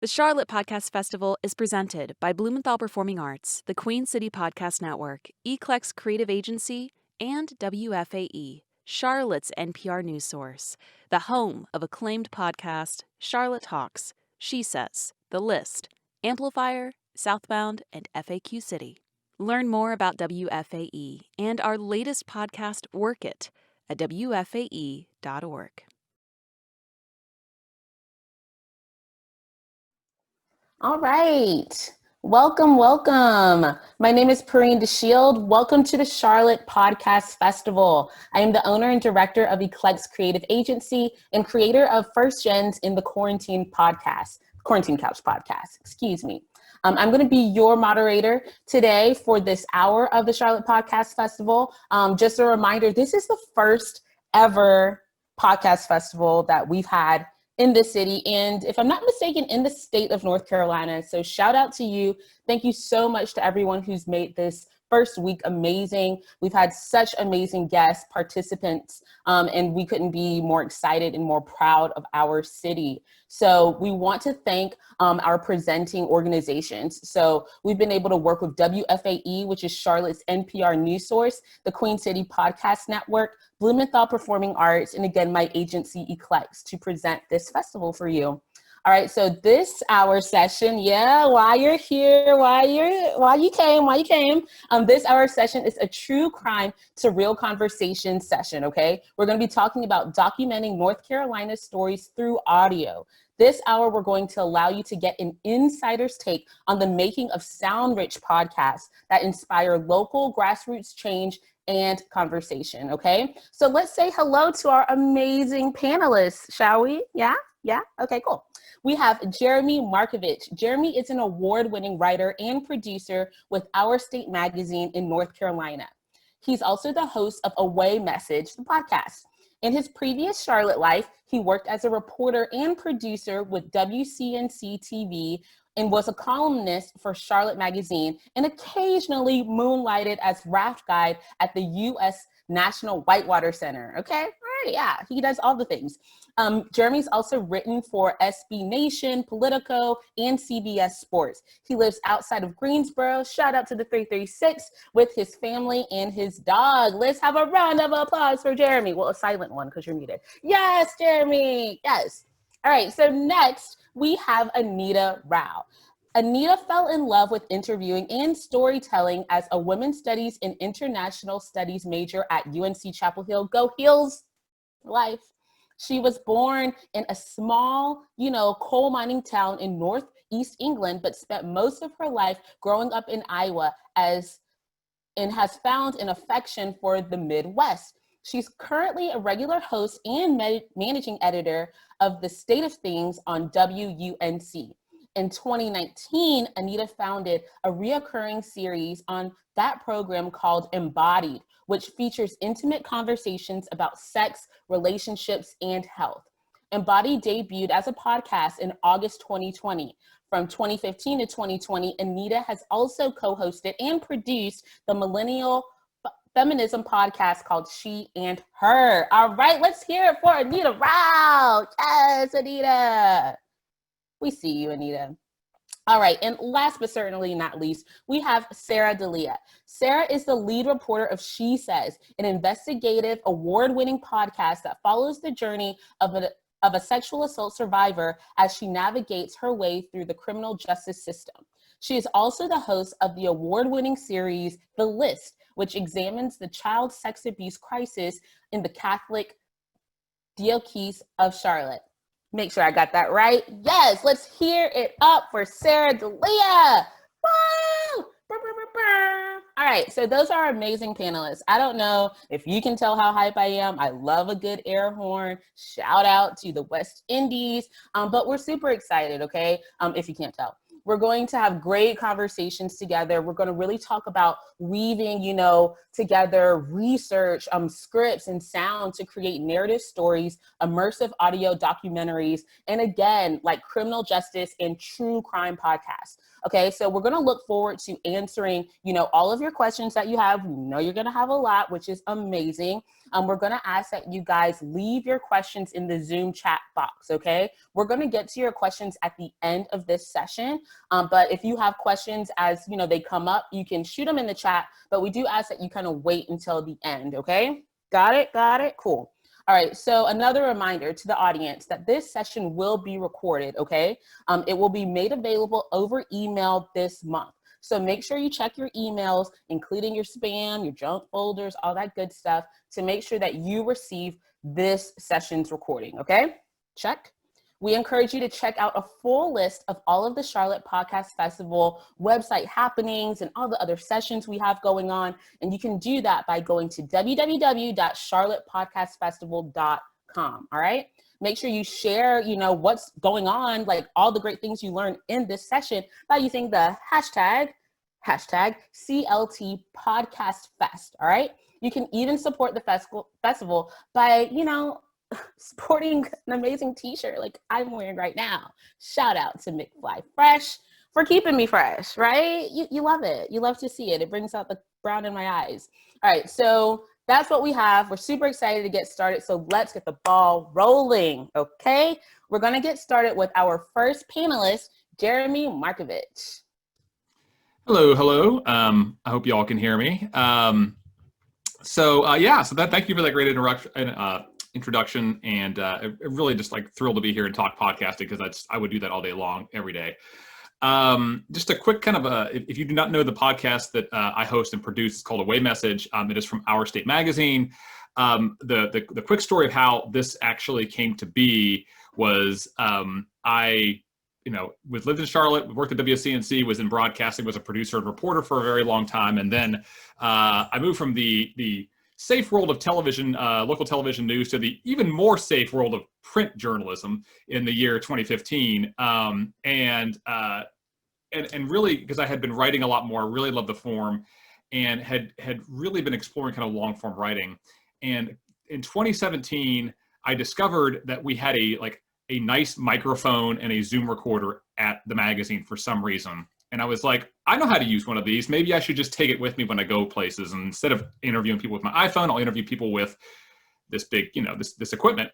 The Charlotte Podcast Festival is presented by Blumenthal Performing Arts, the Queen City Podcast Network, Eclecs Creative Agency, and WFAE, Charlotte's NPR news source, the home of acclaimed podcast Charlotte Talks, She Says, The List, Amplifier, Southbound, and FAQ City. Learn more about WFAE and our latest podcast, Work It, at WFAE.org. All right. Welcome. My name is Perrine DeShield. Welcome to the Charlotte Podcast Festival. I am the owner and director of Eclecs Creative Agency and creator of First Gens in the Quarantine Couch podcast, excuse me. I'm going to be your moderator today for this hour of the Charlotte Podcast Festival. Just a reminder, this is the first ever podcast festival that we've had in the city, and if I'm not mistaken, in the state of North Carolina. So shout out to you. Thank you so much to everyone who's made this first week amazing. We've had such amazing guests, participants, and we couldn't be more excited and more proud of our city. So we want to thank our presenting organizations. So we've been able to work with WFAE, which is Charlotte's NPR news source, the Queen City Podcast Network, Blumenthal Performing Arts, and again, my agency Eclecs to present this festival for you. All right, so this hour session, why you're here, why you came. This hour session is a true crime to real conversation session, okay? We're gonna be talking about documenting North Carolina stories through audio. This hour, we're going to allow you to get an insider's take on the making of sound-rich podcasts that inspire local grassroots change and conversation, okay? So let's say hello to our amazing panelists, shall we? Yeah? Okay, cool. We have Jeremy Markovich. Jeremy is an award-winning writer and producer with Our State Magazine in North Carolina. He's also the host of Away Message, the podcast. In his previous Charlotte life, he worked as a reporter and producer with WCNC TV and was a columnist for Charlotte Magazine and occasionally moonlighted as raft guide at the U.S. National Whitewater Center. Okay, all right, yeah, he does all the things. Jeremy's also written for SB Nation, Politico, and CBS Sports. He lives outside of Greensboro. Shout out to the 336 with his family and his dog. Let's have a round of applause for Jeremy. Well, a silent one because you're muted. Yes, Jeremy, yes. All right, so next we have Anita Rao. Anita fell in love with interviewing and storytelling as a women's studies and international studies major at UNC Chapel Hill. Go Heels, life. She was born in a small, coal mining town in Northeast England, but spent most of her life growing up in Iowa and has found an affection for the Midwest. She's currently a regular host and managing editor of The State of Things on WUNC. In 2019, Anita founded a reoccurring series on that program called Embodied, which features intimate conversations about sex, relationships, and health. Embodied debuted as a podcast in August 2020. From 2015 to 2020, Anita has also co-hosted and produced the millennial feminism podcast called She and Her. All right, let's hear it for Anita Rao. Yes, Anita. We see you, Anita. All right, and last but certainly not least, we have Sarah Delia. Sarah is the lead reporter of She Says, an investigative, award-winning podcast that follows the journey of a sexual assault survivor as she navigates her way through the criminal justice system. She is also the host of the award-winning series, The List, which examines the child sex abuse crisis in the Catholic Diocese of Charlotte. Make sure I got that right. Yes, let's hear it up for Sarah Delia. Woo! All right, so those are amazing panelists. I don't know if you can tell how hype I am. I love a good air horn. Shout out to the West Indies. But we're super excited, okay? If you can't tell. We're going to have great conversations together. We're going to really talk about weaving, together research, scripts and sound to create narrative stories, immersive audio documentaries, and again, like criminal justice and true crime podcasts. Okay, so we're going to look forward to answering, all of your questions that you have. We know you're going to have a lot, which is amazing. we're going to ask that you guys leave your questions in the Zoom chat box, okay? We're going to get to your questions at the end of this session, but if you have questions as they come up, you can shoot them in the chat, but we do ask that you kind of wait until the end, okay? Got it? Got it? Cool. All right, so another reminder to the audience that this session will be recorded, okay? It will be made available over email this month. So make sure you check your emails, including your spam, your junk folders, all that good stuff, to make sure that you receive this session's recording, okay? Check. We encourage you to check out a full list of all of the Charlotte Podcast Festival website happenings and all the other sessions we have going on. And you can do that by going to www.charlottepodcastfestival.com, all right? Make sure you share, what's going on, like all the great things you learned in this session by using the hashtag CLT Podcast Fest, all right? You can even support the festival by, sporting an amazing t-shirt like I'm wearing right now. Shout out to McFly Fresh for keeping me fresh, right? You love it. You love to see it. It brings out the brown in my eyes. All right, so that's what we have. We're super excited to get started, so let's get the ball rolling, okay? We're gonna get started with our first panelist, Jeremy Markovich. Hello. I hope you all can hear me. Thank you for that great introduction, and I'm really just thrilled to be here and talk podcasting, because I would do that all day long, every day. Just a quick kind of if you do not know the podcast that I host and produce, it's called Away Message. It is from Our State Magazine. The quick story of how this actually came to be was I lived in Charlotte, worked at WCNC, was in broadcasting, was a producer and reporter for a very long time, and then I moved from the safe world of television, local television news, to the even more safe world of print journalism in the year 2015. And really, because I had been writing a lot more, really loved the form, and had really been exploring kind of long form writing. And in 2017, I discovered that we had a nice microphone and a Zoom recorder at the magazine for some reason. And I was like, I know how to use one of these. Maybe I should just take it with me when I go places. And instead of interviewing people with my iPhone, I'll interview people with this big, this equipment.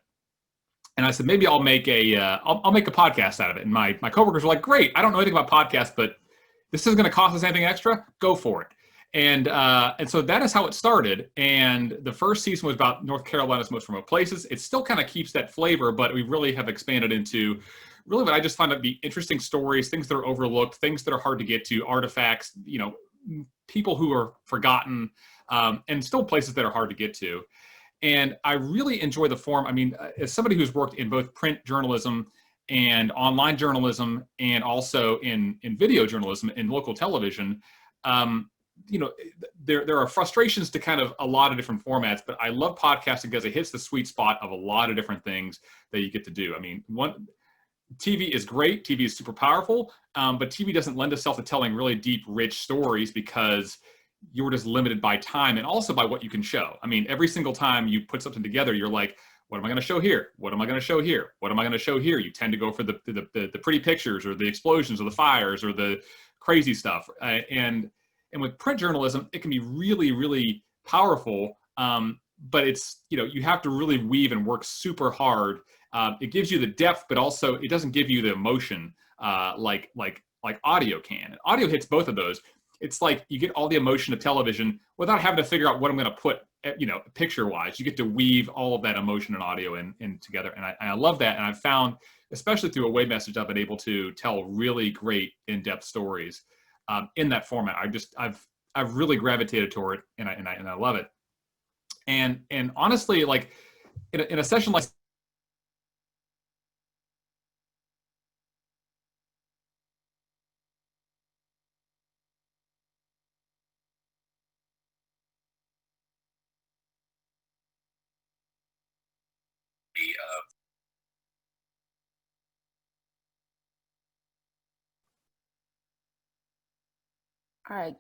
And I said, maybe I'll make I'll make a podcast out of it. And my coworkers were like, great. I don't know anything about podcasts, but this isn't going to cost us anything extra. Go for it. And so that is how it started. And the first season was about North Carolina's most remote places. It still kind of keeps that flavor, but we really have expanded into really what I just find to be interesting stories, things that are overlooked, things that are hard to get to, artifacts, people who are forgotten, and still places that are hard to get to. And I really enjoy the form. I mean, as somebody who's worked in both print journalism and online journalism, and also in video journalism and local television, there are frustrations to kind of a lot of different formats, but I love podcasting because it hits the sweet spot of a lot of different things that you get to do. I mean, TV is great. TV is super powerful, but TV doesn't lend itself to telling really deep, rich stories because you're just limited by time and also by what you can show. I mean, every single time you put something together, you're like, what am I going to show here? What am I going to show here? What am I going to show here? You tend to go for the pretty pictures or the explosions or the fires or the crazy stuff. And with print journalism, it can be really, really powerful, but it's, you have to really weave and work super hard. It gives you the depth, but also it doesn't give you the emotion like audio can. Audio hits both of those. It's like you get all the emotion of television without having to figure out what I'm going to put, picture-wise. You get to weave all of that emotion and audio in together, and I love that. And I've found, especially through Away Message, I've been able to tell really great in-depth stories in that format. I've really gravitated toward it, and I love it. And honestly, like in a session like All right,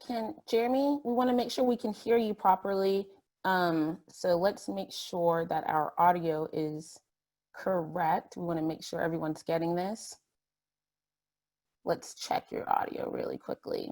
Jeremy, we want to make sure we can hear you properly. So let's make sure that our audio is correct. We want to make sure everyone's getting this. Let's check your audio really quickly.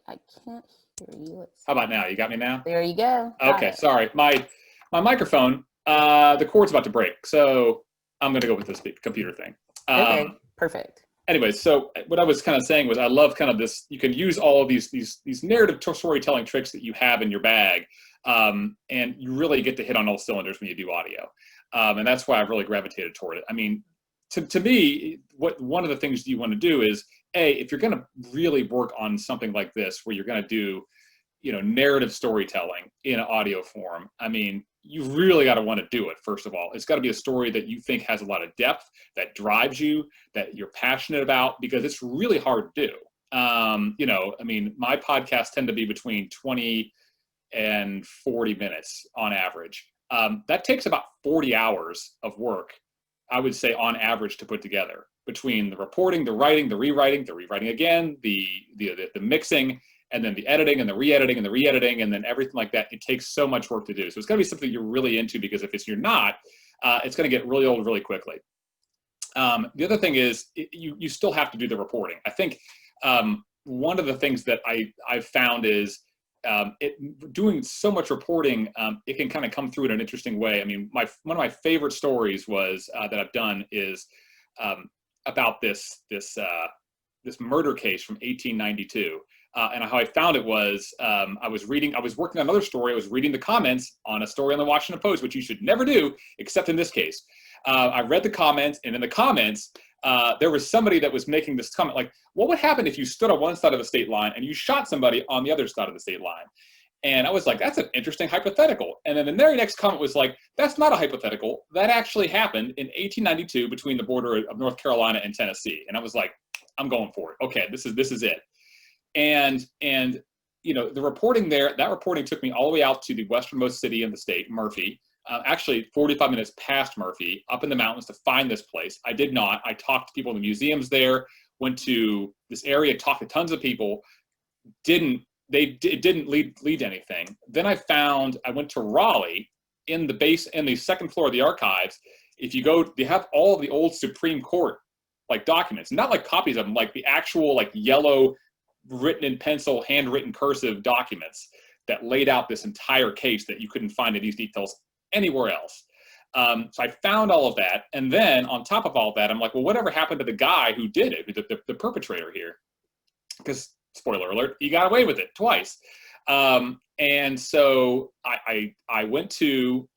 I can't hear you. Let's How about now? You got me now? There you go. Got Okay, it. sorry. My microphone, the cord's about to break, so I'm going to go with this computer thing. Okay, perfect. Anyways, so what I was kind of saying was I love kind of this, you can use all of these narrative storytelling tricks that you have in your bag, and you really get to hit on all cylinders when you do audio. And that's why I've really gravitated toward it. I mean, to me, one of the things you want to do is, if you're going to really work on something like this, where you're going to do, narrative storytelling in audio form, I mean, you really got to want to do it. First of all, it's got to be a story that you think has a lot of depth, that drives you, that you're passionate about, because it's really hard to do. I mean, my podcasts tend to be between 20 and 40 minutes on average. That takes about 40 hours of work, I would say, on average, to put together, between the reporting, the writing, the rewriting again, the mixing, and then the editing and the re-editing and the re-editing, and then everything like that. It takes so much work to do. So it's got to be something you're really into, because if you're not, it's going to get really old really quickly. The other thing is, you still have to do the reporting. I think one of the things that I've found is doing so much reporting, it can kind of come through in an interesting way. I mean, one of my favorite stories was that I've done is about this murder case from 1892. And how I found it was, I was working on another story. I was reading the comments on a story on the Washington Post, which you should never do, except in this case. I read the comments, and in the comments, there was somebody that was making this comment, like, what would happen if you stood on one side of the state line and you shot somebody on the other side of the state line? And I was like, that's an interesting hypothetical. And then the very next comment was like, that's not a hypothetical. That actually happened in 1892 between the border of North Carolina and Tennessee. And I was like, I'm going for it. Okay, this is it. And the reporting there, that reporting took me all the way out to the westernmost city in the state, Murphy, actually 45 minutes past Murphy, up in the mountains to find this place. I did not. I talked to people in the museums there, went to this area, talked to tons of people. It didn't lead to anything. Then I went to Raleigh in the second floor of the archives. If you go, they have all the old Supreme Court like documents, not like copies of them, like the actual like yellow, written in pencil, handwritten cursive documents that laid out this entire case that you couldn't find in these details anywhere else. So I found all of that. And then on top of all that, I'm like, well, whatever happened to the guy who did it, the perpetrator here? Because, spoiler alert, he got away with it twice. And so I went to,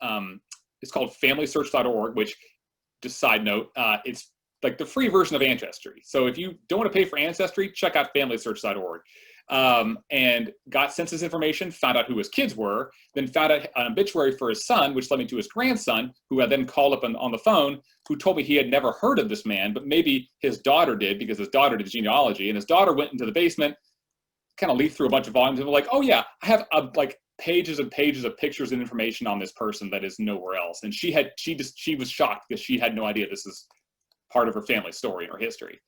it's called familysearch.org, which, just side note, it's like the free version of Ancestry. So if you don't want to pay for Ancestry, check out familysearch.org. And got census information, found out who his kids were, then found out an obituary for his son, which led me to his grandson, who I then called up on the phone, who told me he had never heard of this man, but maybe his daughter did, because his daughter did genealogy, and his daughter went into the basement, kind of leafed through a bunch of volumes, and was like, oh yeah, I have like pages and pages of pictures and information on this person that is nowhere else. And she was shocked because she had no idea this is part of her family story and her history.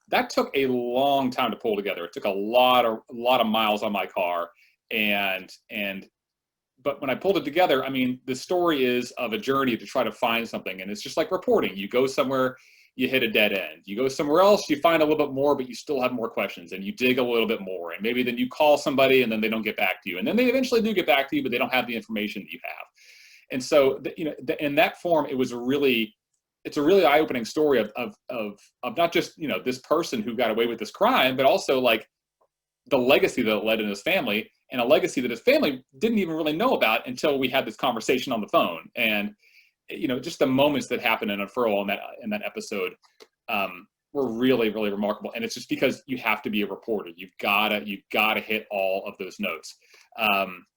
That took a long time to pull together. It took a lot of miles on my car, but when I pulled it together, I mean, the story is of a journey to try to find something, and it's just like reporting. You go somewhere, you hit a dead end. You go somewhere else, you find a little bit more, but you still have more questions, and you dig a little bit more, and maybe then you call somebody, and then they don't get back to you, and then they eventually do get back to you, but they don't have the information that you have. And so, in that form, it's a really eye-opening story of not just, this person who got away with this crime, but also like the legacy that it led in his family, and a legacy that his family didn't even really know about until we had this conversation on the phone. And, just the moments that happened in a furrow in that episode were really, really remarkable. And it's just because you have to be a reporter. You've gotta hit all of those notes.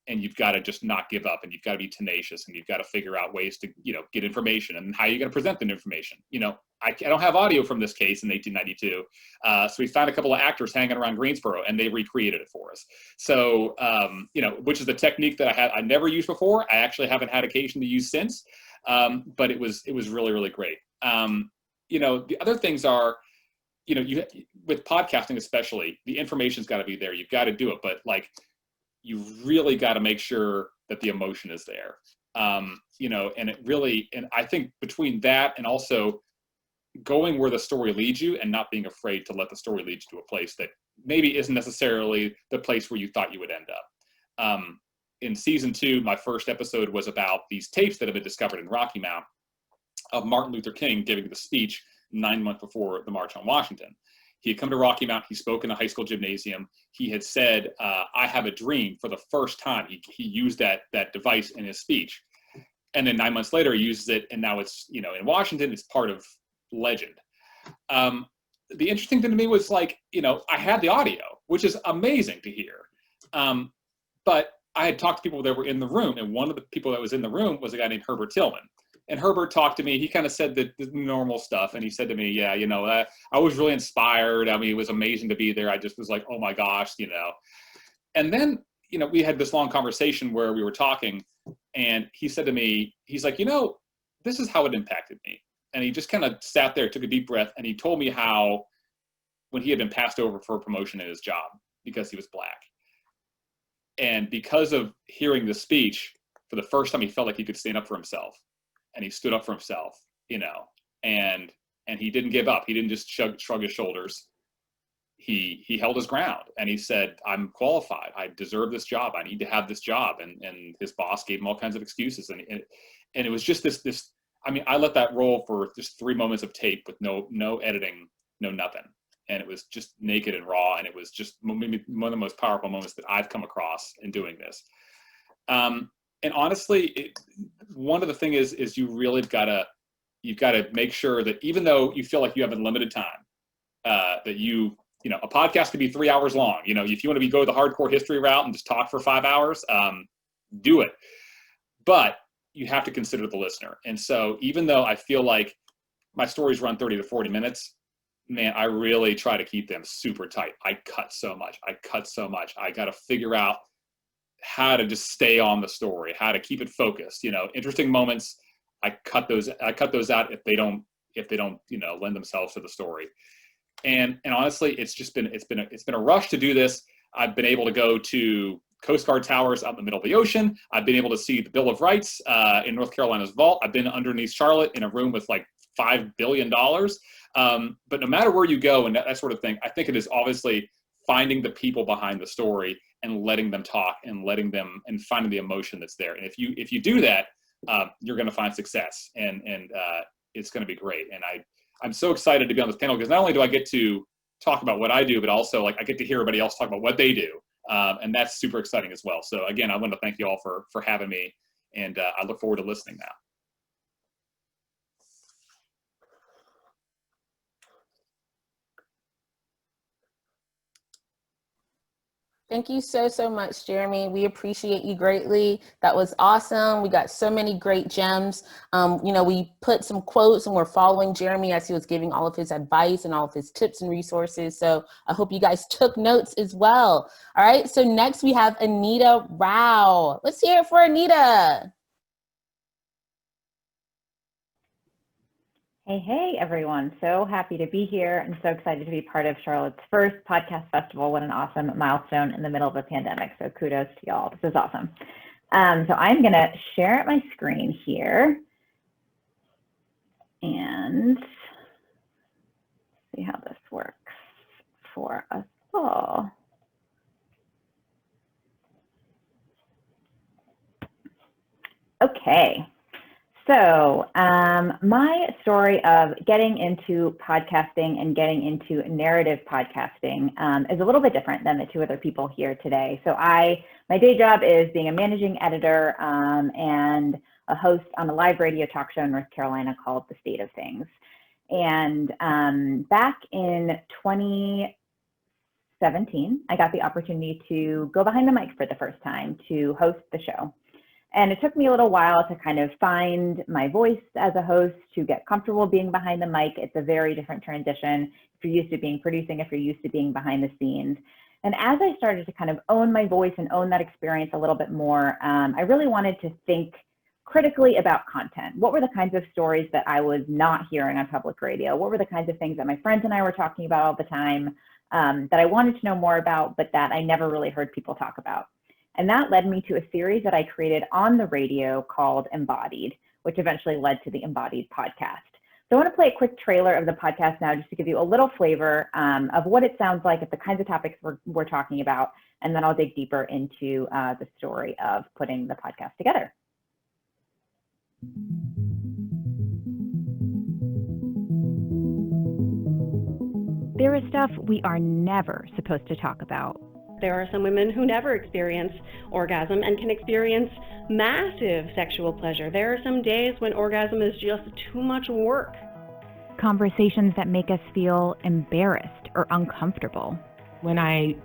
And you've got to just not give up, and you've got to be tenacious, and you've got to figure out ways to, get information, and how you're going to present the information. I don't have audio from this case in 1892. So we found a couple of actors hanging around Greensboro, and they recreated it for us. So, which is the technique that I never used before. I actually haven't had occasion to use since. But it was really, really great. The other things are, with podcasting especially, the information's got to be there. You've got to do it, but like, you really got to make sure that the emotion is there. And I think between that and also going where the story leads you, and not being afraid to let the story lead you to a place that maybe isn't necessarily the place where you thought you would end up. In season 2, my first episode was about these tapes that have been discovered in Rocky Mount of Martin Luther King giving the speech 9 months before the March on Washington. He had come to Rocky Mount. He spoke in a high school gymnasium. He had said, "I have a dream." For the first time, he used that device in his speech. And then 9 months later, he uses it, and now it's, in Washington, it's part of legend. The interesting thing to me was, like, I had the audio, which is amazing to hear. But I had talked to people that were in the room, and one of the people that was in the room was a guy named Herbert Tillman. And Herbert talked to me. He kind of said the normal stuff, and he said to me, "Yeah, I was really inspired. I mean, it was amazing to be there. I just was like, oh my gosh, And then, we had this long conversation where we were talking, and he said to me, he's like, this is how it impacted me. And he just kind of sat there, took a deep breath, and he told me how when he had been passed over for a promotion in his job because he was Black. And because of hearing the speech, for the first time, he felt like he could stand up for himself. And he stood up for himself, and he didn't give up. He didn't just shrug his shoulders. He held his ground, and he said, "I'm qualified. I deserve this job. I need to have this job." And his boss gave him all kinds of excuses. And it was just this, I mean, I let that roll for just 3 moments of tape with no editing, no nothing. And it was just naked and raw. And it was just maybe one of the most powerful moments that I've come across in doing this. And honestly, one of the things is you really you've got to make sure that even though you feel like you have unlimited time, that a podcast could be 3 hours long. If you want to go the hardcore history route and just talk for 5 hours, do it. But you have to consider the listener. And so even though I feel like my stories run 30 to 40 minutes, man, I really try to keep them super tight. I cut so much. I got to figure out how to just stay on the story, how to keep it focused. Interesting moments, I cut those out if they don't lend themselves to the story. And honestly, it's been a rush to do this. I've been able to go to Coast Guard towers out in the middle of the ocean. I've been able to see the Bill of Rights in North Carolina's vault. I've been underneath Charlotte in a room with like $5 billion. But no matter where you go and that sort of thing, I think it is obviously finding the people behind the story and letting them talk and finding the emotion that's there. And if you do that, you're going to find success, and it's going to be great. And I'm so excited to be on this panel because not only do I get to talk about what I do, but also I get to hear everybody else talk about what they do. And that's super exciting as well. So again, I want to thank you all for having me, and I look forward to listening now. Thank you so much, Jeremy. We appreciate you greatly. That was awesome. We got so many great gems. We put some quotes, and we're following Jeremy as he was giving all of his advice and all of his tips and resources. So I hope you guys took notes as well. All right, so next we have Anita Rao. Let's hear it for Anita. Hey, everyone. So happy to be here and so excited to be part of Charlotte's first podcast festival. What an awesome milestone in the middle of a pandemic. So kudos to y'all. This is awesome. So I'm going to share my screen here and see how this works for us all. Okay. So my story of getting into podcasting and getting into narrative podcasting is a little bit different than the two other people here today. So my day job is being a managing editor and a host on a live radio talk show in North Carolina called The State of Things. And back in 2017, I got the opportunity to go behind the mic for the first time to host the show. And it took me a little while to kind of find my voice as a host, to get comfortable being behind the mic. It's a very different transition if you're used to being producing, if you're used to being behind the scenes. And as I started to kind of own my voice and own that experience a little bit more, I really wanted to think critically about content. What were the kinds of stories that I was not hearing on public radio? What were the kinds of things that my friends and I were talking about all the time that I wanted to know more about, but that I never really heard people talk about? And that led me to a series that I created on the radio called Embodied, which eventually led to the Embodied podcast. So I want to play a quick trailer of the podcast now, just to give you a little flavor of what it sounds like, of the kinds of topics we're talking about, and then I'll dig deeper into the story of putting the podcast together. There is stuff we are never supposed to talk about. There are some women who never experience orgasm and can experience massive sexual pleasure. There are some days when orgasm is just too much work. Conversations that make us feel embarrassed or uncomfortable. When I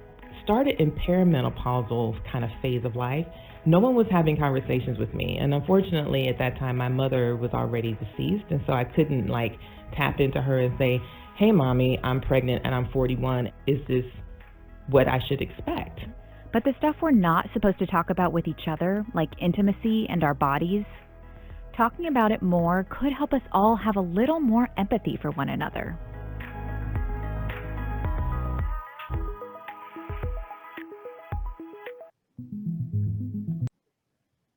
started in perimenopausal kind of phase of life, no one was having conversations with me. And unfortunately, at that time, my mother was already deceased. And so I couldn't like tap into her and say, hey, mommy, I'm pregnant and I'm 41. Is this what I should expect? But the stuff we're not supposed to talk about with each other, like intimacy and our bodies, talking about it more could help us all have a little more empathy for one another.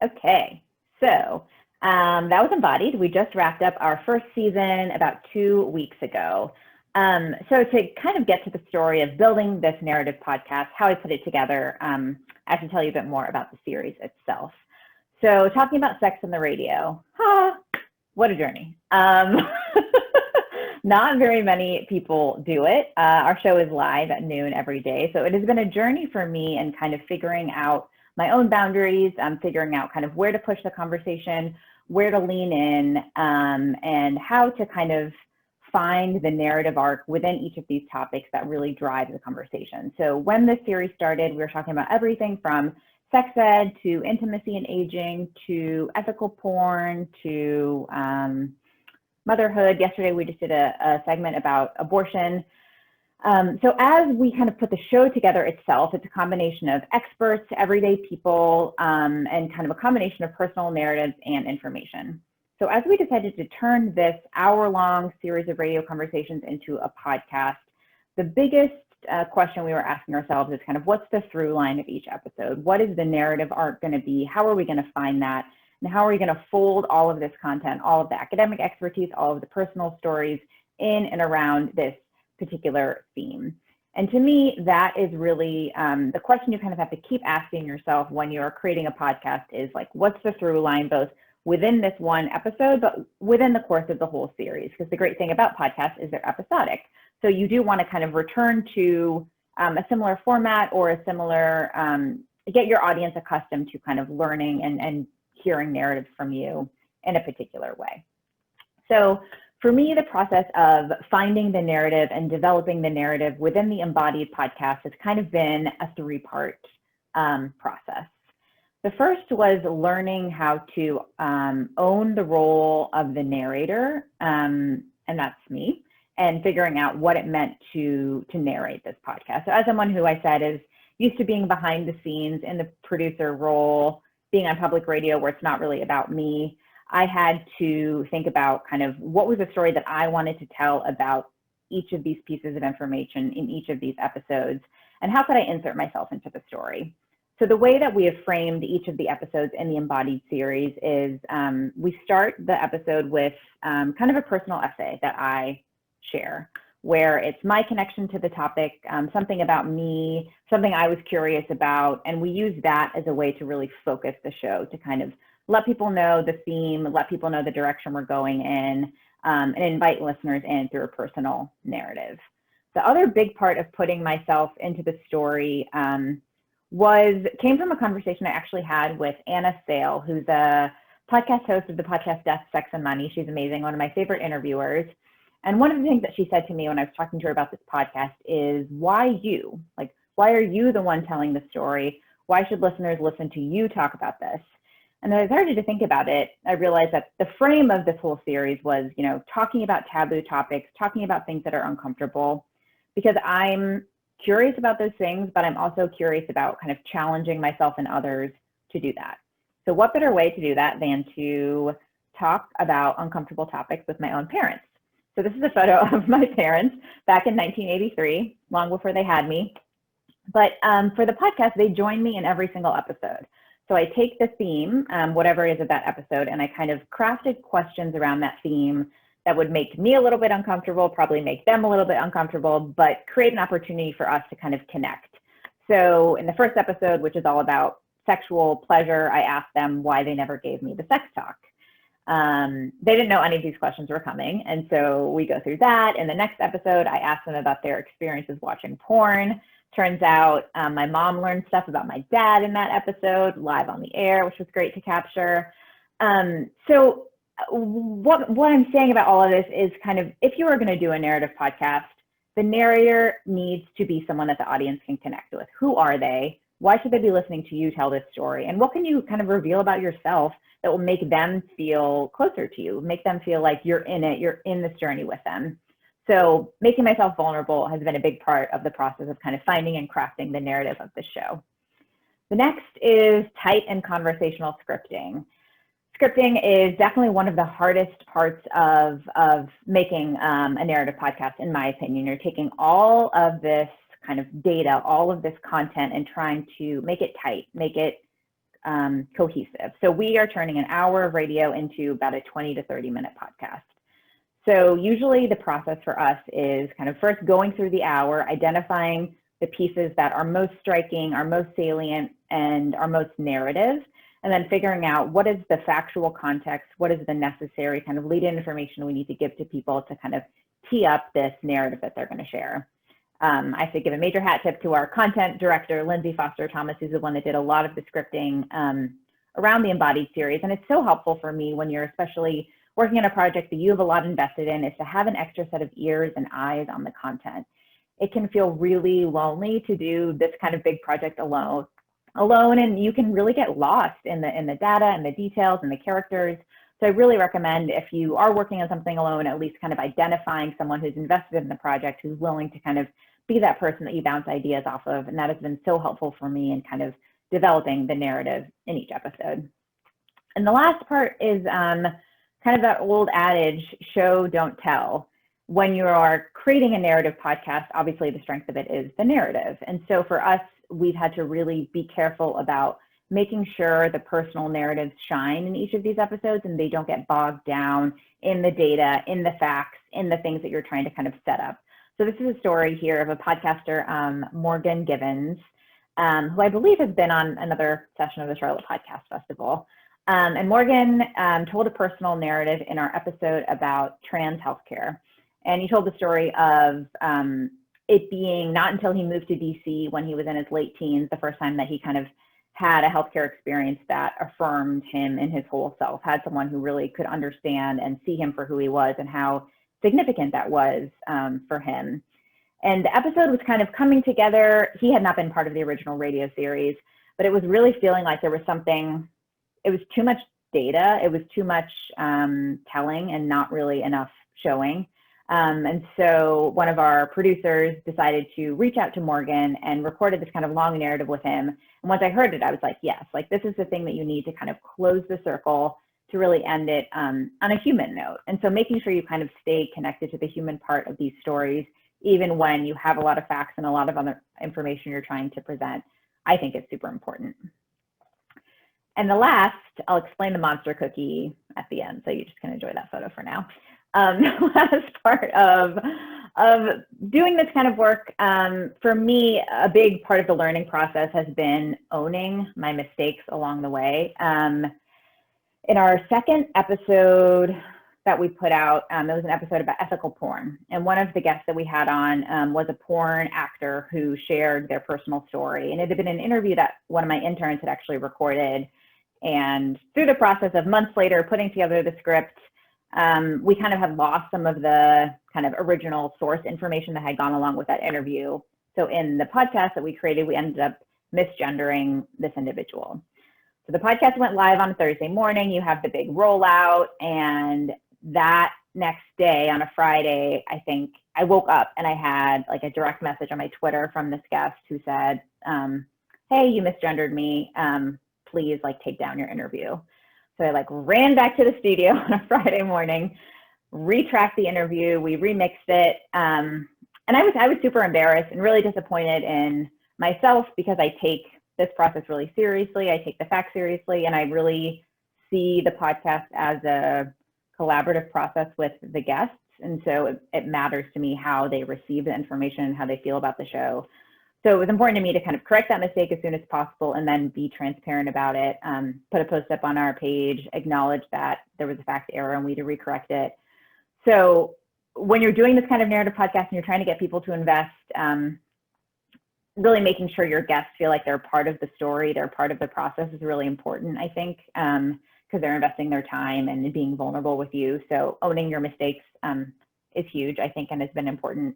Okay, so that was Embodied. We just wrapped up our first season about 2 weeks ago. So to kind of get to the story of building this narrative podcast, how I put it together, I have to tell you a bit more about the series itself. So talking about sex on the radio, what a journey. Not very many people do it. Our show is live at noon every day. So it has been a journey for me in kind of figuring out my own boundaries, figuring out kind of where to push the conversation, where to lean in, and how to kind of find the narrative arc within each of these topics that really drive the conversation. So when this series started, we were talking about everything from sex ed to intimacy and aging to ethical porn to motherhood. Yesterday, we just did a segment about abortion. So as we kind of put the show together itself, it's a combination of experts, everyday people, and kind of a combination of personal narratives and information. So as we decided to turn this hour-long series of radio conversations into a podcast, the biggest question we were asking ourselves is kind of what's the through line of each episode? What is the narrative arc going to be? How are we going to find that? And how are we going to fold all of this content, all of the academic expertise, all of the personal stories in and around this particular theme? And to me, that is really the question you kind of have to keep asking yourself when you're creating a podcast is like, what's the through line, both within this one episode, but within the course of the whole series? Because the great thing about podcasts is they're episodic. So you do want to kind of return to a similar format or a similar, get your audience accustomed to kind of learning and hearing narratives from you in a particular way. So for me, the process of finding the narrative and developing the narrative within the Embodied podcast has kind of been a three-part process. The first was learning how to own the role of the narrator, and that's me, and figuring out what it meant to narrate this podcast. So as someone who I said is used to being behind the scenes in the producer role, being on public radio where it's not really about me, I had to think about kind of what was the story that I wanted to tell about each of these pieces of information in each of these episodes, and how could I insert myself into the story? So the way that we have framed each of the episodes in the Embodied series is we start the episode with kind of a personal essay that I share, where it's my connection to the topic, something about me, something I was curious about, and we use that as a way to really focus the show, to kind of let people know the theme, let people know the direction we're going in, and invite listeners in through a personal narrative. The other big part of putting myself into the story came from a conversation I actually had with Anna Sale, who's a podcast host of the podcast Death, Sex, and Money. She's amazing, one of my favorite interviewers. And one of the things that she said to me when I was talking to her about this podcast is, why you? Like, why are you the one telling the story? Why should listeners listen to you talk about this? And as I started to think about it, I realized that the frame of this whole series was, you know, talking about taboo topics, talking about things that are uncomfortable, because I'm curious about those things, but I'm also curious about kind of challenging myself and others to do that. So what better way to do that than to talk about uncomfortable topics with my own parents? So this is a photo of my parents back in 1983, long before they had me. But for the podcast, they join me in every single episode. So I take the theme, whatever it is of that episode, and I kind of crafted questions around that theme that would make me a little bit uncomfortable, probably make them a little bit uncomfortable, but create an opportunity for us to kind of connect. So in the first episode, which is all about sexual pleasure, I asked them why they never gave me the sex talk. They didn't know any of these questions were coming. And so we go through that. In the next episode, I asked them about their experiences watching porn. Turns out my mom learned stuff about my dad in that episode, live on the air, which was great to capture. So what I'm saying about all of this is kind of, if you are going to do a narrative podcast, the narrator needs to be someone that the audience can connect with. Who are they? Why should they be listening to you tell this story? And what can you kind of reveal about yourself that will make them feel closer to you, make them feel like you're in it, you're in this journey with them? So making myself vulnerable has been a big part of the process of kind of finding and crafting the narrative of the show. The next is tight and conversational scripting. Scripting is definitely one of the hardest parts of making a narrative podcast, in my opinion. You're taking all of this kind of data, all of this content, and trying to make it tight, make it cohesive. So we are turning an hour of radio into about a 20 to 30 minute podcast. So usually the process for us is kind of first going through the hour, identifying the pieces that are most striking, are most salient, and are most narrative, and then figuring out what is the factual context, what is the necessary kind of lead-in information we need to give to people to kind of tee up this narrative that they're going to share. I have to give a major hat tip to our content director, Lindsay Foster Thomas, who's the one that did a lot of the scripting around the Embodied series. And it's so helpful for me when you're especially working on a project that you have a lot invested in, is to have an extra set of ears and eyes on the content. It can feel really lonely to do this kind of big project alone, and you can really get lost in the data and the details and the characters. So I really recommend, if you are working on something alone, at least kind of identifying someone who's invested in the project, who's willing to kind of be that person that you bounce ideas off of. And that has been so helpful for me in kind of developing the narrative in each episode. And the last part is kind of that old adage, show, don't tell. When you are creating a narrative podcast, obviously the strength of it is the narrative. And so for us, we've had to really be careful about making sure the personal narratives shine in each of these episodes and they don't get bogged down in the data, in the facts, in the things that you're trying to kind of set up. So this is a story here of a podcaster, Morgan Givens, who I believe has been on another session of the Charlotte Podcast Festival. And Morgan told a personal narrative in our episode about trans healthcare. And he told the story of it being not until he moved to DC when he was in his late teens, the first time that he kind of had a healthcare experience that affirmed him in his whole self, had someone who really could understand and see him for who he was and how significant that was for him. And the episode was kind of coming together. He had not been part of the original radio series, but it was really feeling like there was something, it was too much data, it was too much telling and not really enough showing. And so one of our producers decided to reach out to Morgan and recorded this kind of long narrative with him. And once I heard it, I was like, yes, like this is the thing that you need to kind of close the circle to really end it on a human note. And so making sure you kind of stay connected to the human part of these stories, even when you have a lot of facts and a lot of other information you're trying to present, I think is super important. And the last, I'll explain the monster cookie at the end, so you just can enjoy that photo for now. The last part of doing this kind of work, for me, a big part of the learning process has been owning my mistakes along the way. In our second episode that we put out, it was an episode about ethical porn. And one of the guests that we had on was a porn actor who shared their personal story. And it had been an interview that one of my interns had actually recorded. And through the process of months later, putting together the script, we kind of had lost some of the kind of original source information that had gone along with that interview. So in the podcast that we created, we ended up misgendering this individual. So the podcast went live on a Thursday morning. You have the big rollout, and that next day on a Friday, I think I woke up and I had like a direct message on my Twitter from this guest who said, hey, you misgendered me. Please like take down your interview. So I like ran back to the studio on a Friday morning, retracked the interview, we remixed it. And I was super embarrassed and really disappointed in myself because I take this process really seriously. I take the facts seriously, and I really see the podcast as a collaborative process with the guests. And so it matters to me how they receive the information and how they feel about the show. So it was important to me to kind of correct that mistake as soon as possible and then be transparent about it, put a post up on our page, acknowledge that there was a fact error and we need to recorrect it. So when you're doing this kind of narrative podcast and you're trying to get people to invest, really making sure your guests feel like they're part of the story, they're part of the process is really important, I think, because they're investing their time and being vulnerable with you. So owning your mistakes is huge, I think, and has been important.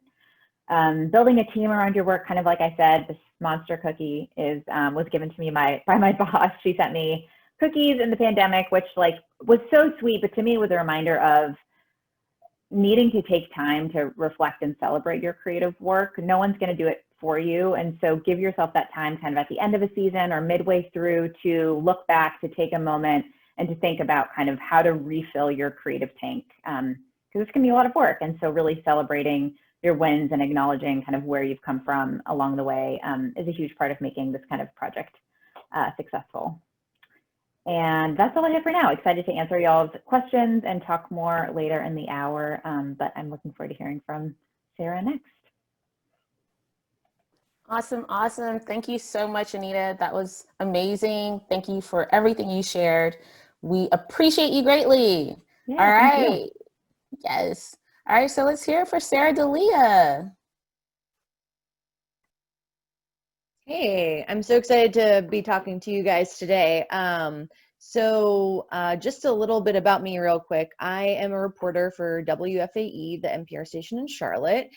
Building a team around your work, kind of like I said, this monster cookie is was given to me by my boss. She sent me cookies in the pandemic, which was so sweet, but to me was a reminder of needing to take time to reflect and celebrate your creative work. No one's going to do it for you, and so give yourself that time, kind of at the end of a season or midway through, to look back, to take a moment, and to think about kind of how to refill your creative tank, because this can be a lot of work. And so really celebrating your wins and acknowledging kind of where you've come from along the way is a huge part of making this kind of project successful. And that's all I have for now. Excited to answer y'all's questions and talk more later in the hour, but I'm looking forward to hearing from Sarah next. Awesome, awesome. Thank you so much, Anita. That was amazing. Thank you for everything you shared. We appreciate you greatly. Yeah, all right. Yes. All right, so let's hear it for Sarah Delia. Hey, I'm so excited to be talking to you guys today. Just a little bit about me real quick. I am a reporter for WFAE, the NPR station in Charlotte.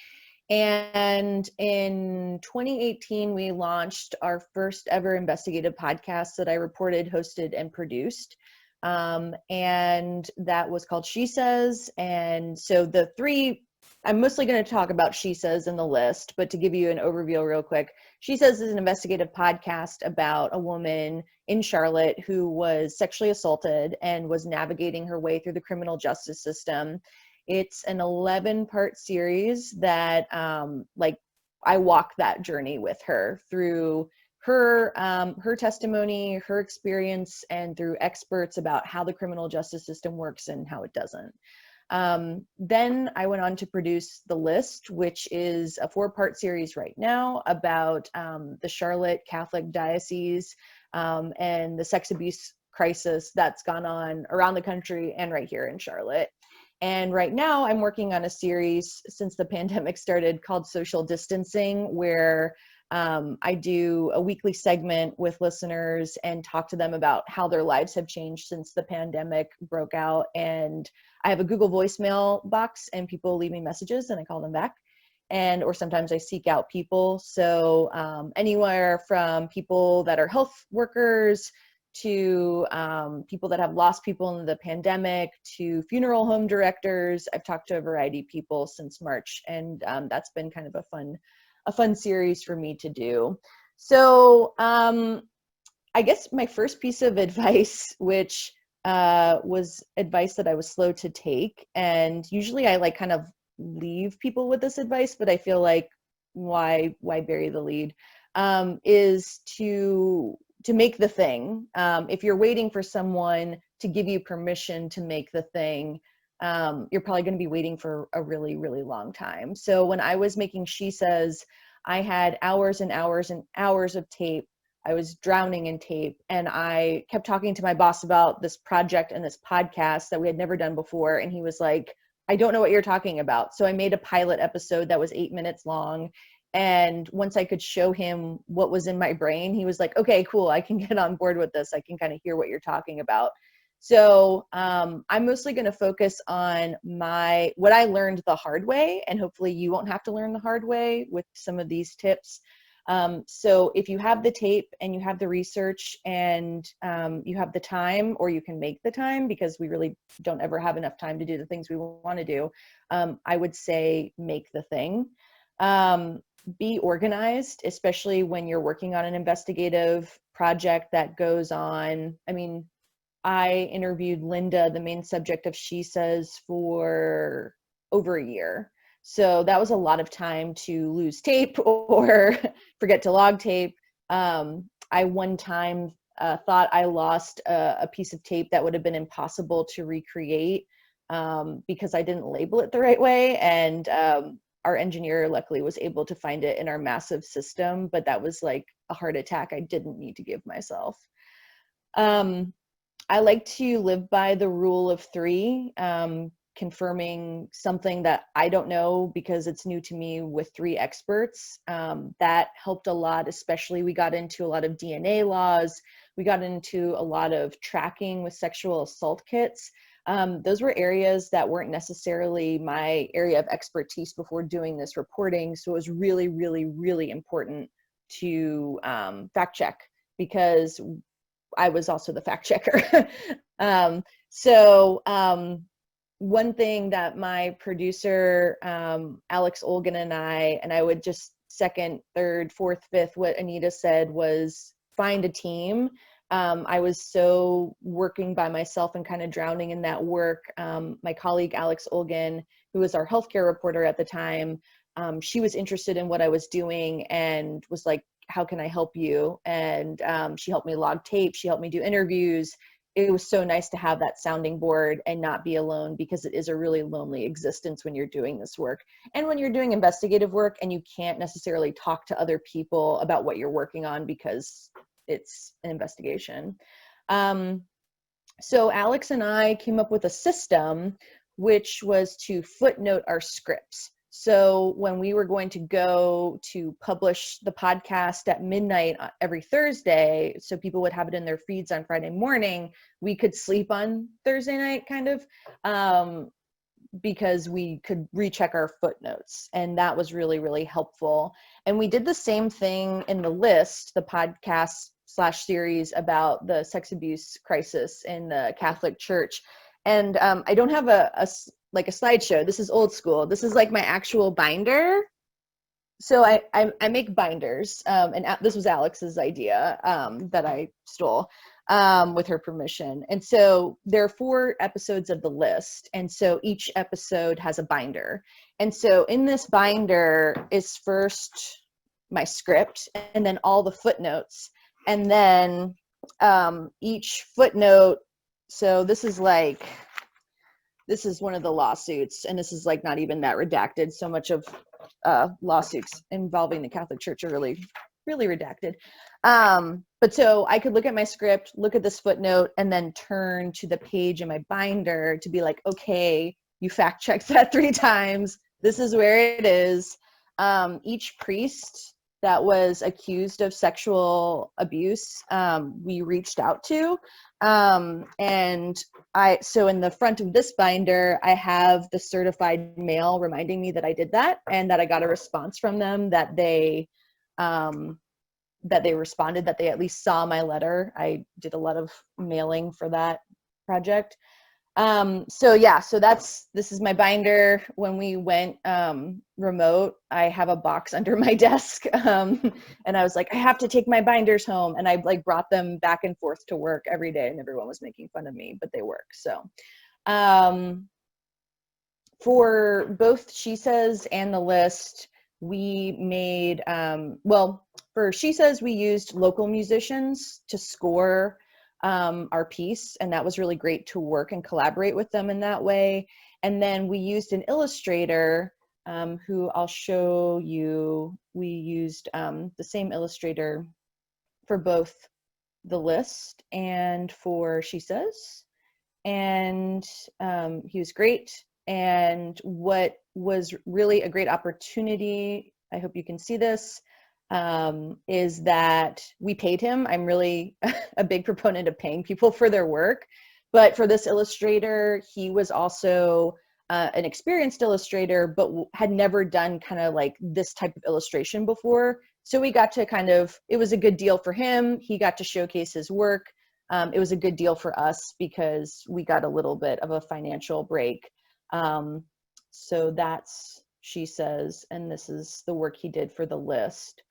And in 2018, we launched our first ever investigative podcast that I reported, hosted, and produced. And that was called She Says. And so the three, I'm mostly going to talk about She Says in the list, but to give you an overview real quick, She Says is an investigative podcast about a woman in Charlotte who was sexually assaulted and was navigating her way through the criminal justice system. It's an 11-part series that I walk that journey with her through her testimony, her experience, and through experts about how the criminal justice system works and how it doesn't. Then I went on to produce The List, which is a 4-part series right now about the Charlotte Catholic Diocese and the sex abuse crisis that's gone on around the country and right here in Charlotte. And right now I'm working on a series since the pandemic started called Social Distancing, where I do a weekly segment with listeners and talk to them about how their lives have changed since the pandemic broke out. And I have a Google voicemail box and people leave me messages and I call them back. Or sometimes I seek out people. So anywhere from people that are health workers to people that have lost people in the pandemic, to funeral home directors. I've talked to a variety of people since March, and that's been kind of a fun series for me to do. So I guess my first piece of advice, which was advice that I was slow to take, and usually I kind of leave people with this advice, but I feel like why bury the lead, is to make the thing. If you're waiting for someone to give you permission to make the thing, you're probably going to be waiting for a really, really long time. So when I was making She Says, I had hours and hours and hours of tape. I was drowning in tape, and I kept talking to my boss about this project and this podcast that we had never done before. And he was like, I don't know what you're talking about. So I made a pilot episode that was 8 minutes long. And once I could show him what was in my brain, he was like, okay, cool, I can get on board with this. I can kind of hear what you're talking about. So I'm mostly going to focus on what I learned the hard way, and hopefully you won't have to learn the hard way with some of these tips. So if you have the tape and you have the research and you have the time, or you can make the time, because we really don't ever have enough time to do the things we want to do, I would say make the thing. Be organized, especially when you're working on an investigative project that goes on. I mean, I interviewed Linda, the main subject of She Says, for over a year. So that was a lot of time to lose tape or forget to log tape. I one time thought I lost a piece of tape that would have been impossible to recreate. because I didn't label it the right way. And our engineer luckily was able to find it in our massive system, but that was like a heart attack I didn't need to give myself. I like to live by the rule of 3, confirming something that I don't know because it's new to me with 3 experts. That helped a lot, especially we got into a lot of DNA laws. We got into a lot of tracking with sexual assault kits. Those were areas that weren't necessarily my area of expertise before doing this reporting. So it was really, really, really important to fact check, because I was also the fact checker. One thing that my producer, Alex Olgin, and I would just second, third, fourth, fifth, what Anita said was find a team. I was so working by myself and kind of drowning in that work. My colleague, Alex Olgin, who was our healthcare reporter at the time, she was interested in what I was doing and was like, how can I help you? And she helped me log tape. She helped me do interviews. It was so nice to have that sounding board and not be alone, because it is a really lonely existence when you're doing this work. And when you're doing investigative work and you can't necessarily talk to other people about what you're working on because it's an investigation. So Alex and I came up with a system which was to footnote our scripts. So when we were going to go to publish the podcast at midnight every Thursday, so people would have it in their feeds on Friday morning, we could sleep on Thursday night kind of, because we could recheck our footnotes. And that was really, really helpful. And we did the same thing in the list, the podcast / series about the sex abuse crisis in the Catholic Church. And I don't have a slideshow. This is old school. This is like my actual binder. So I make binders, and this was Alex's idea that I stole with her permission. And so there are 4 episodes of the list, and so each episode has a binder. And so in this binder is first my script, and then all the footnotes, and then each footnote. So this is one of the lawsuits, and this is like not even that redacted. So much of lawsuits involving the Catholic Church are really, really redacted. But so I could look at my script, look at this footnote, and then turn to the page in my binder to be like, okay, you fact checked that 3 times. This is where it is. Each priest that was accused of sexual abuse, we reached out to. So in the front of this binder, I have the certified mail reminding me that I did that, and that I got a response from them that they responded, that they at least saw my letter. I did a lot of mailing for that project. So this is my binder. When we went remote, I have a box under my desk, and I was like, I have to take my binders home, and I like brought them back and forth to work every day, and everyone was making fun of me, but they work. So for both She Says and the list, we made for She Says, we used local musicians to score our piece, and that was really great to work and collaborate with them in that way. And then we used an illustrator who I'll show you. We used the same illustrator for both the list and for She Says, and he was great. And what was really a great opportunity, I hope you can see this, is that we paid him. I'm really a big proponent of paying people for their work. But for this illustrator, he was also an experienced illustrator, but had never done kind of like this type of illustration before. So we got to it was a good deal for him. He got to showcase his work. It was a good deal for us because we got a little bit of a financial break. So that's She Says, and this is the work he did for the list.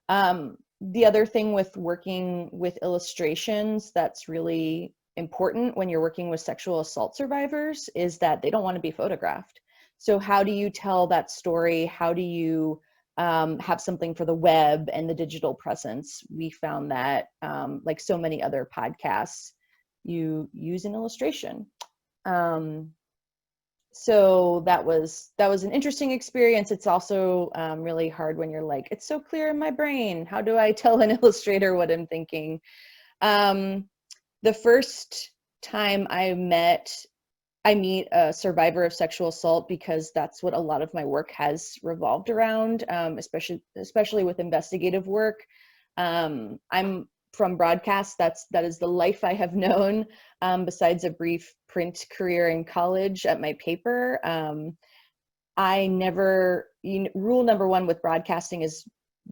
The other thing with working with illustrations that's really important when you're working with sexual assault survivors is that they don't want to be photographed. So how do you tell that story? How do you have something for the web and the digital presence? We found that, like so many other podcasts, you use an illustration. so that was an interesting experience. It's also really hard when you're like, it's so clear in my brain. How do I tell an illustrator what I'm thinking? The first time I meet a survivor of sexual assault, because that's what a lot of my work has revolved around, especially with investigative work. I'm from broadcast. That is the life I have known, besides a brief print career in college at my paper. Rule number one with broadcasting is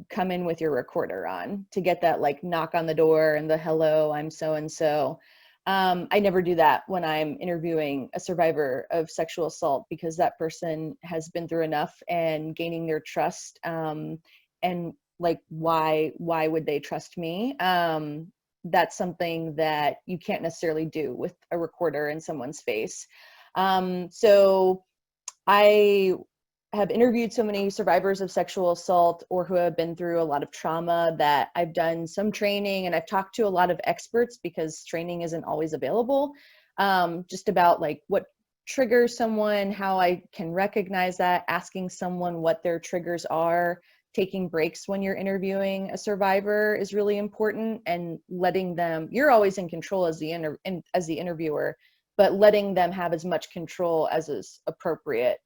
come in with your recorder on to get that like knock on the door and the hello, I'm so and so. I never do that when I'm interviewing a survivor of sexual assault, because that person has been through enough and gaining their trust. And like, why would they trust me? That's something that you can't necessarily do with a recorder in someone's face. So I have interviewed so many survivors of sexual assault or who have been through a lot of trauma that I've done some training, and I've talked to a lot of experts, because training isn't always available, just about like what triggers someone, how I can recognize that, asking someone what their triggers are, taking breaks when you're interviewing a survivor is really important, and letting them, you're always in control as the interviewer, but letting them have as much control as is appropriate.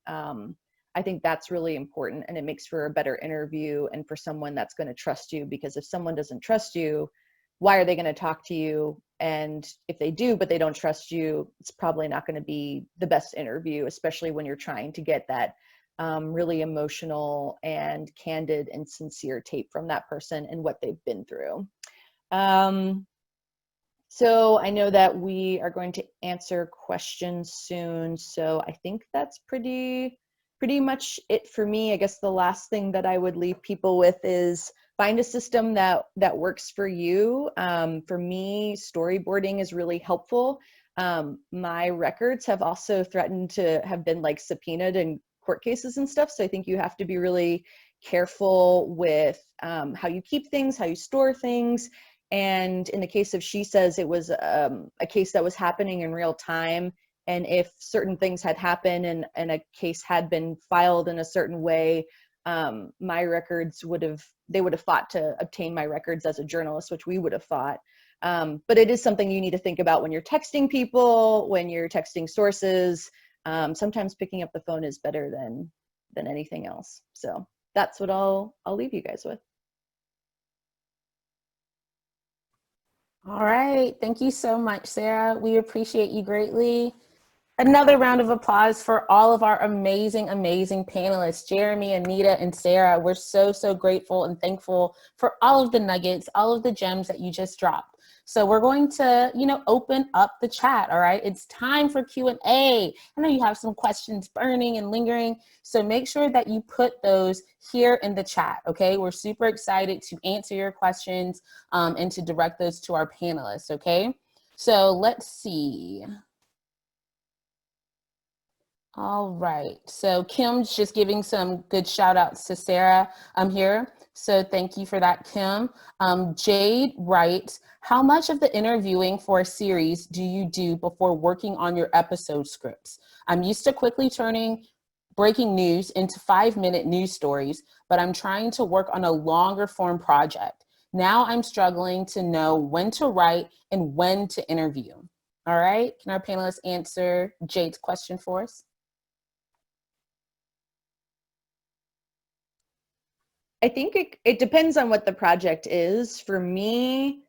I think that's really important, and it makes for a better interview and for someone that's going to trust you, because if someone doesn't trust you, why are they going to talk to you? And if they do, but they don't trust you, it's probably not going to be the best interview, especially when you're trying to get that really emotional and candid and sincere tape from that person and what they've been through. So I know that we are going to answer questions soon. So I think that's pretty much it for me. I guess the last thing that I would leave people with is find a system that works for you. For me, storyboarding is really helpful. My records have also threatened to have been like subpoenaed in court cases and stuff. So I think you have to be really careful with how you keep things, how you store things. And in the case of She Says, it was a case that was happening in real time. And if certain things had happened and a case had been filed in a certain way, my records would have fought to obtain my records as a journalist, which we would have fought. But it is something you need to think about when you're texting people, when you're texting sources. Sometimes picking up the phone is better than anything else. So that's what I'll leave you guys with. All right. Thank you so much, Sarah. We appreciate you greatly. Another round of applause for all of our amazing, amazing panelists, Jeremy, Anita, and Sarah. We're so, so grateful and thankful for all of the nuggets, all of the gems that you just dropped. So we're going to, open up the chat, all right? It's time for Q&A. I know you have some questions burning and lingering, so make sure that you put those here in the chat, okay? We're super excited to answer your questions and to direct those to our panelists, okay? So let's see. All right, so Kim's just giving some good shout outs to Sarah here. So thank you for that, Kim. Jade writes, how much of the interviewing for a series do you do before working on your episode scripts? I'm used to quickly turning breaking news into 5-minute news stories, but I'm trying to work on a longer form project. Now I'm struggling to know when to write and when to interview. All right, can our panelists answer Jade's question for us? I think it depends on what the project is. For me,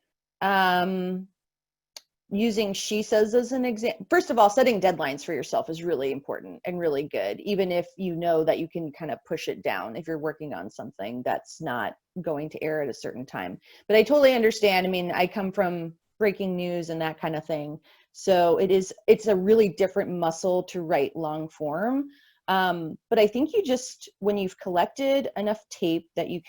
using She Says as an example, first of all, setting deadlines for yourself is really important and really good, even if you know that you can kind of push it down if you're working on something that's not going to air at a certain time. But I totally understand. I mean, I come from breaking news and that kind of thing. So it's a really different muscle to write long form. But I think you just, when you've collected enough tape that you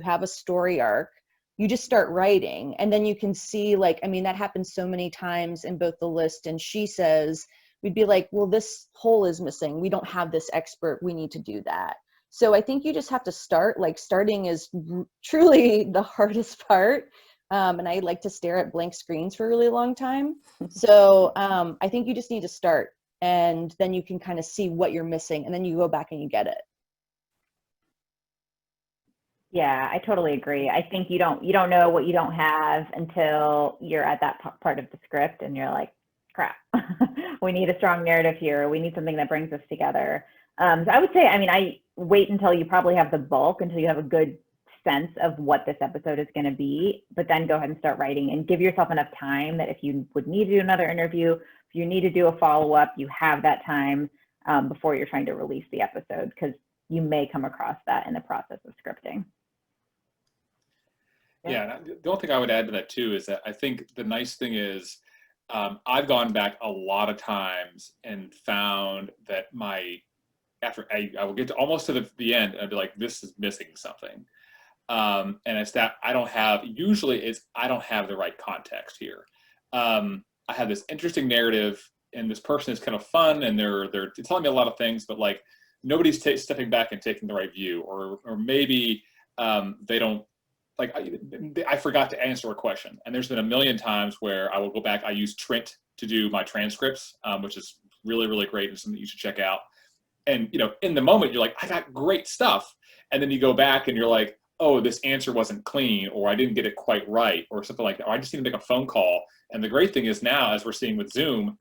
have a story arc, you just start writing, and then you can see, like, I mean, that happens so many times in both The List and She Says. We'd be like, well, this hole is missing. We don't have this expert. We need to do that. So I think you just have to start. Like, starting is truly the hardest part. And I like to stare at blank screens for a really long time. So I think you just need to start. and then you can kind of see what you're missing, and then you go back and you get it. Yeah, I totally agree. I think you don't know what you don't have until you're at that part of the script and you're like, crap, we need a strong narrative here. We need something that brings us together. So I would say, I mean, I wait until you probably have the bulk, until you have a good sense of what this episode is going to be, but then go ahead and start writing and give yourself enough time that if you would need to do another interview, if you need to do a follow-up, you have that time before you're trying to release the episode, because you may come across that in the process of scripting. Yeah, and the only thing I would add to that too is that I think the nice thing is I've gone back a lot of times and found that after I will get to almost to the end and I'd be like, this is missing something. And it's that I don't have the right context here. I have this interesting narrative and this person is kind of fun and they're telling me a lot of things, but like nobody's stepping back and taking the right view, or maybe they don't. Like I forgot to answer a question, and there's been a million times where I will go back. I use Trint to do my transcripts, which is really, really great and something you should check out. And in the moment, you're like, I got great stuff, and then you go back and you're like, oh, this answer wasn't clean, or I didn't get it quite right, or something like that. Or I just need to make a phone call. And the great thing is now, as we're seeing with Zoom,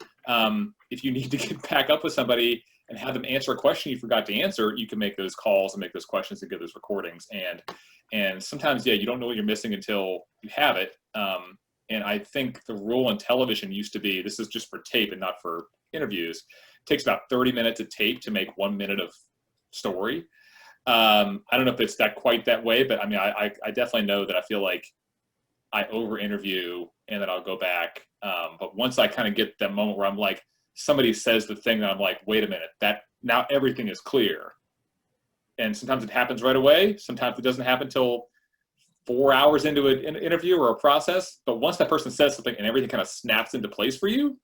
if you need to get back up with somebody and have them answer a question you forgot to answer, you can make those calls and make those questions and get those recordings. And sometimes, yeah, you don't know what you're missing until you have it. And I think the rule in television used to be, this is just for tape and not for interviews, it takes about 30 minutes of tape to make 1 minute of story. I don't know if it's quite that way, but I mean, I definitely know that I feel like I over interview and then I'll go back. But once I kind of get that moment where I'm like, somebody says the thing that I'm like, wait a minute, that now everything is clear. And sometimes it happens right away. Sometimes it doesn't happen till 4 hours into an interview or a process. But once that person says something and everything kind of snaps into place for you,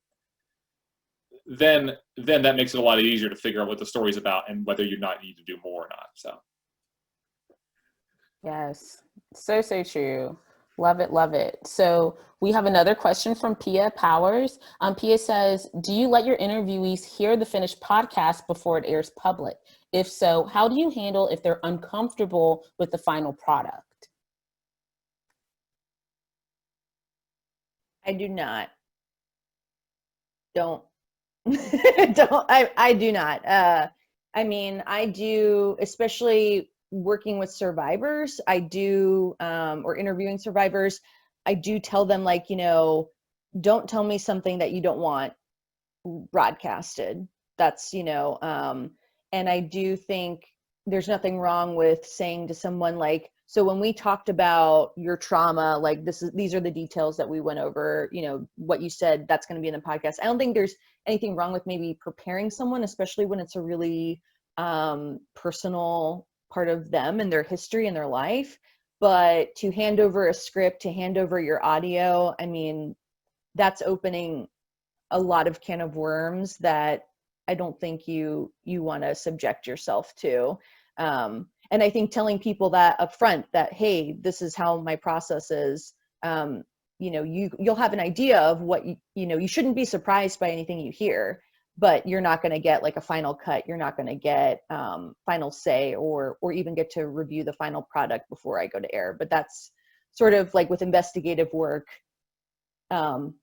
then that makes it a lot easier to figure out what the story's about and whether you not need to do more or not. So. Yes, so true. Love it, love it. So we have another question from Pia Powers. Pia says, do you let your interviewees hear the finished podcast before it airs public? If so, how do you handle if they're uncomfortable with the final product? I do not. I do not. I mean, I do, especially working with survivors, I do, or interviewing survivors, I do tell them, like, don't tell me something that you don't want broadcasted. That's, and I do think there's nothing wrong with saying to someone, like, so when we talked about your trauma, like these are the details that we went over, what you said, that's going to be in the podcast. I don't think there's anything wrong with maybe preparing someone, especially when it's a really personal part of them and their history and their life. But to hand over a script, to hand over your audio, I mean, that's opening a lot of can of worms that I don't think you want to subject yourself to. And I think telling people that up front, that, hey, this is how my process is, you'll have an idea of what, you shouldn't be surprised by anything you hear, but you're not going to get like a final cut. You're not going to get final say or even get to review the final product before I go to air. But that's sort of like with investigative work.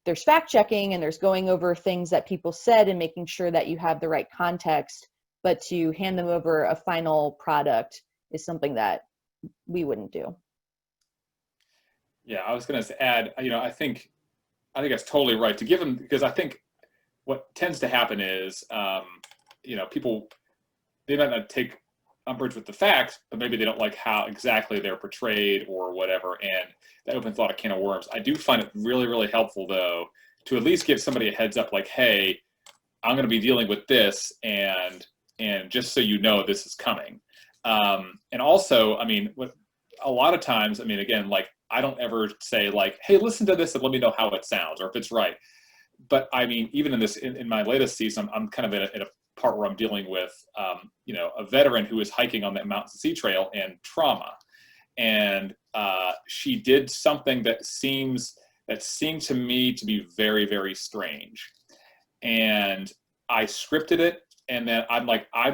There's fact checking and there's going over things that people said and making sure that you have the right context, but to hand them over a final product is something that we wouldn't do. Yeah, I was going to add, I think that's totally right to give them, because I think what tends to happen is, people, they might not take umbrage with the facts, but maybe they don't like how exactly they're portrayed or whatever, and that opens a lot of can of worms. I do find it really, really helpful, though, to at least give somebody a heads up, like, hey, I'm going to be dealing with this, and just so you know, this is coming. And also, I mean, a lot of times, I mean, again, like, I don't ever say, like, hey, listen to this and let me know how it sounds or if it's right. But I mean, even in my latest season, I'm kind of in a part where I'm dealing with, a veteran who is hiking on that Mountain Sea Trail and trauma. And she did something that seemed to me to be very, very strange. And I scripted it, and then I'm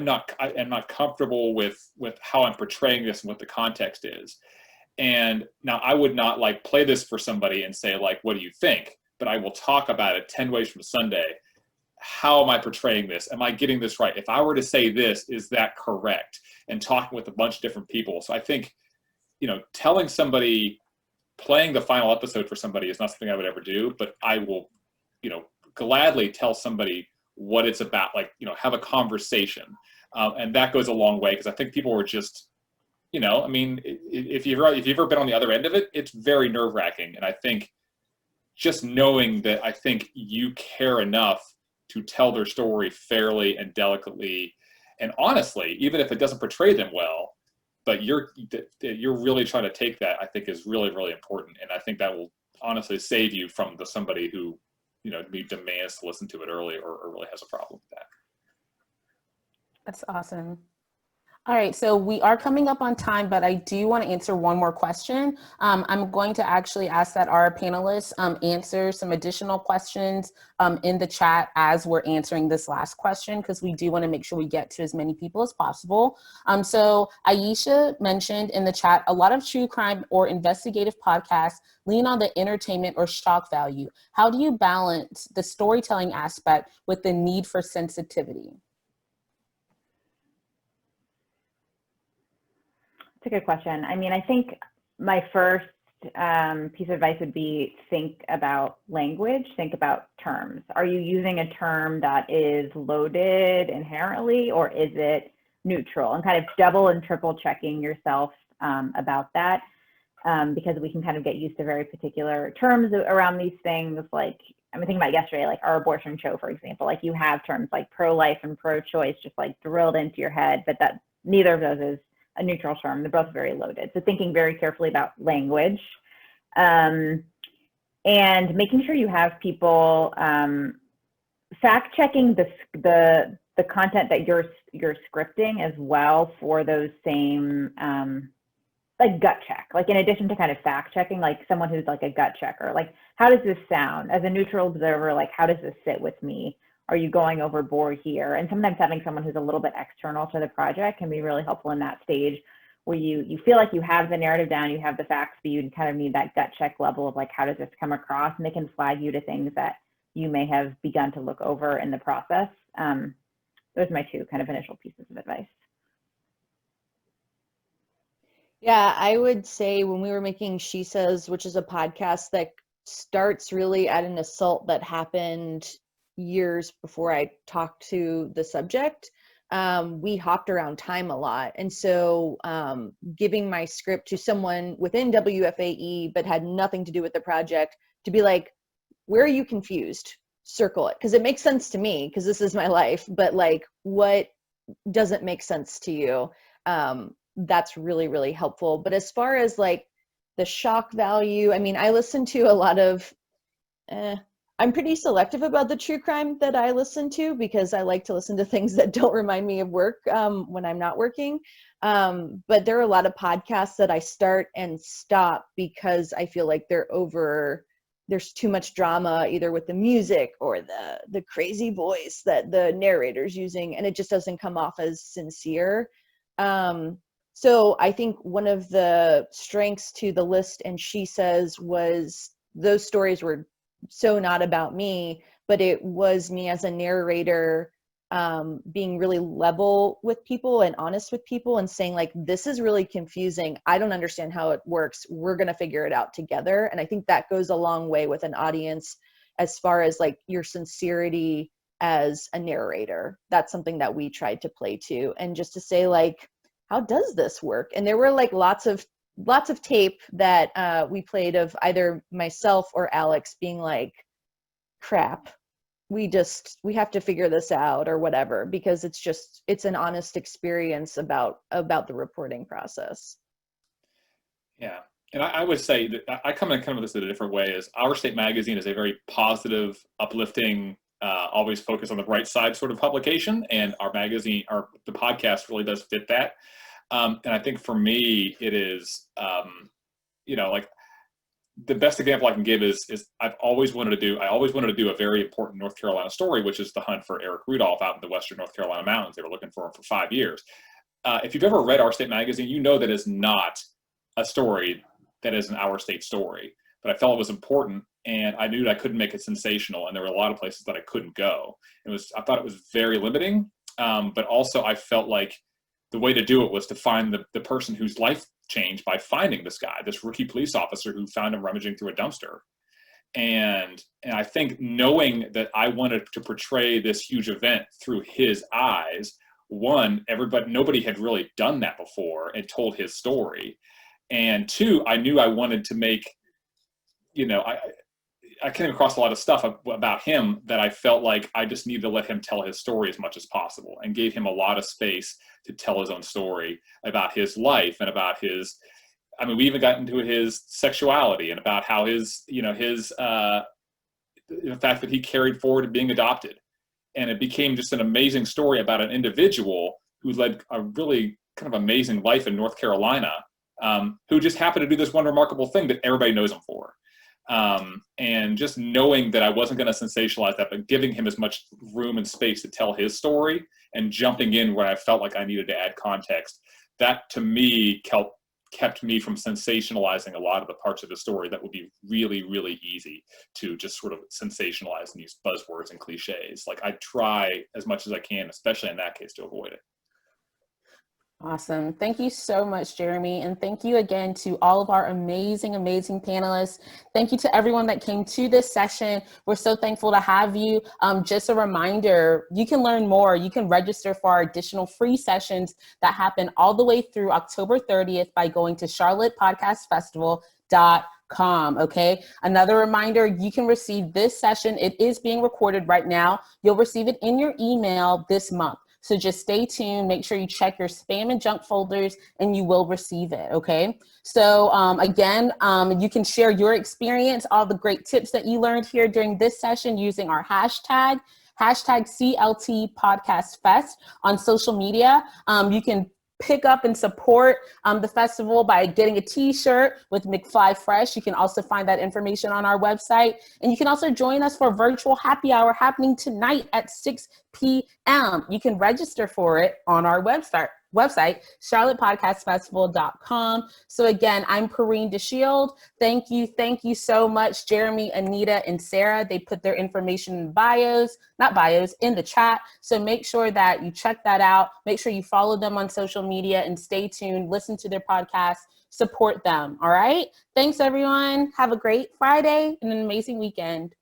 not comfortable with how I'm portraying this and what the context is. And now I would not like play this for somebody and say like, what do you think? But I will talk about it 10 ways from Sunday. How am I portraying this? Am I getting this right? If I were to say this, is that correct? And talking with a bunch of different people. So I think, telling somebody, playing the final episode for somebody is not something I would ever do, but I will, gladly tell somebody what it's about, like, have a conversation. And that goes a long way, because I think people were just, if you've ever been on the other end of it, it's very nerve-wracking. And I think just knowing that I think you care enough to tell their story fairly and delicately and honestly, even if it doesn't portray them well, but you're really trying to take that, I think is really, really important. And I think that will honestly save you from somebody who, maybe demands to listen to it early or really has a problem with that. That's awesome. All right, so we are coming up on time, but I do want to answer one more question. I'm going to actually ask that our panelists answer some additional questions in the chat as we're answering this last question, because we do want to make sure we get to as many people as possible. So Aisha mentioned in the chat, a lot of true crime or investigative podcasts lean on the entertainment or shock value. How do you balance the storytelling aspect with the need for sensitivity? That's a good question. I mean, I think my first piece of advice would be think about language, think about terms. Are you using a term that is loaded inherently, or is it neutral? And kind of double and triple checking yourself about that, because we can kind of get used to very particular terms around these things. Like, I'm thinking about yesterday, like our abortion show, for example, like you have terms like pro-life and pro-choice just like drilled into your head, but that neither of those is a neutral term. They're both very loaded. So thinking very carefully about language, and making sure you have people fact checking the content that you're scripting as well for those same like gut check. Like in addition to kind of fact checking, like someone who's like a gut checker, like how does this sound as a neutral observer? Like how does this sit with me? Are you going overboard here? And sometimes having someone who's a little bit external to the project can be really helpful in that stage where you feel like you have the narrative down, you have the facts, but you kind of need that gut check level of like, how does this come across? And they can flag you to things that you may have begun to look over in the process. Those are my two kind of initial pieces of advice. Yeah, I would say when we were making She Says, which is a podcast that starts really at an assault that happened years before I talked to the subject, we hopped around time a lot. And so giving my script to someone within WFAE but had nothing to do with the project to be like, where are you confused? Circle it. Because it makes sense to me because this is my life, but like what doesn't make sense to you? That's really, really helpful. But as far as like the shock value, I mean, I listen to a lot of I'm pretty selective about the true crime that I listen to because I like to listen to things that don't remind me of work when I'm not working. But there are a lot of podcasts that I start and stop because I feel like there's too much drama either with the music or the crazy voice that the narrator's using, and it just doesn't come off as sincere. So I think one of the strengths to the list and She Says was those stories were so not about me, but it was me as a narrator being really level with people and honest with people and saying like, this is really confusing. I don't understand how it works. We're going to figure it out together. And I think that goes a long way with an audience as far as like your sincerity as a narrator. That's something that we tried to play to. And just to say like, how does this work? And there were like lots of tape that we played of either myself or Alex being like, crap, we have to figure this out or whatever, because it's an honest experience about the reporting process. Yeah. And I would say that I come in kind of this in a different way. Is Our State Magazine is a very positive, uplifting, always focused on the bright side sort of publication. And our magazine, the podcast really does fit that. And I think for me, it is, like the best example I can give is I always wanted to do a very important North Carolina story, which is the hunt for Eric Rudolph out in the western North Carolina mountains. They were looking for him for 5 years. If you've ever read Our State Magazine, you know that is not a story that is an Our State story. But I felt it was important, and I knew that I couldn't make it sensational, and there were a lot of places that I couldn't go. I thought it was very limiting, but also I felt like the way to do it was to find the person whose life changed by finding this guy, this rookie police officer who found him rummaging through a dumpster. And I think knowing that I wanted to portray this huge event through his eyes, nobody had really done that before and told his story. And two, I knew I wanted to make, I came across a lot of stuff about him that I felt like I just needed to let him tell his story as much as possible, and gave him a lot of space to tell his own story about his life and about we even got into his sexuality and about how the fact that he carried forward being adopted. And it became just an amazing story about an individual who led a really kind of amazing life in North Carolina, who just happened to do this one remarkable thing that everybody knows him for. And just knowing that I wasn't going to sensationalize that, but giving him as much room and space to tell his story and jumping in where I felt like I needed to add context, that to me kept me from sensationalizing a lot of the parts of the story that would be really, really easy to just sort of sensationalize and use buzzwords and cliches. Like, I try as much as I can, especially in that case, to avoid it. Awesome. Thank you so much, Jeremy. And thank you again to all of our amazing, amazing panelists. Thank you to everyone that came to this session. We're so thankful to have you. Just a reminder, you can learn more. You can register for our additional free sessions that happen all the way through October 30th by going to charlottepodcastfestival.com. Okay. Another reminder, you can receive this session. It is being recorded right now. You'll receive it in your email this month. So just stay tuned, make sure you check your spam and junk folders, and you will receive it, okay? So again, you can share your experience, all the great tips that you learned here during this session using our hashtag CLT Podcast Fest on social media. You can pick up and support the festival by getting a t-shirt with McFly Fresh. You can also find that information on our website. And you can also join us for virtual happy hour happening tonight at 6 p.m. You can register for it on our website, charlottepodcastfestival.com. So again, I'm Perrine DeShield. Thank you so much, Jeremy, Anita, and Sarah. They put their information in in the chat. So make sure that you check that out. Make sure you follow them on social media and stay tuned, listen to their podcast, support them. All right. Thanks everyone. Have a great Friday and an amazing weekend.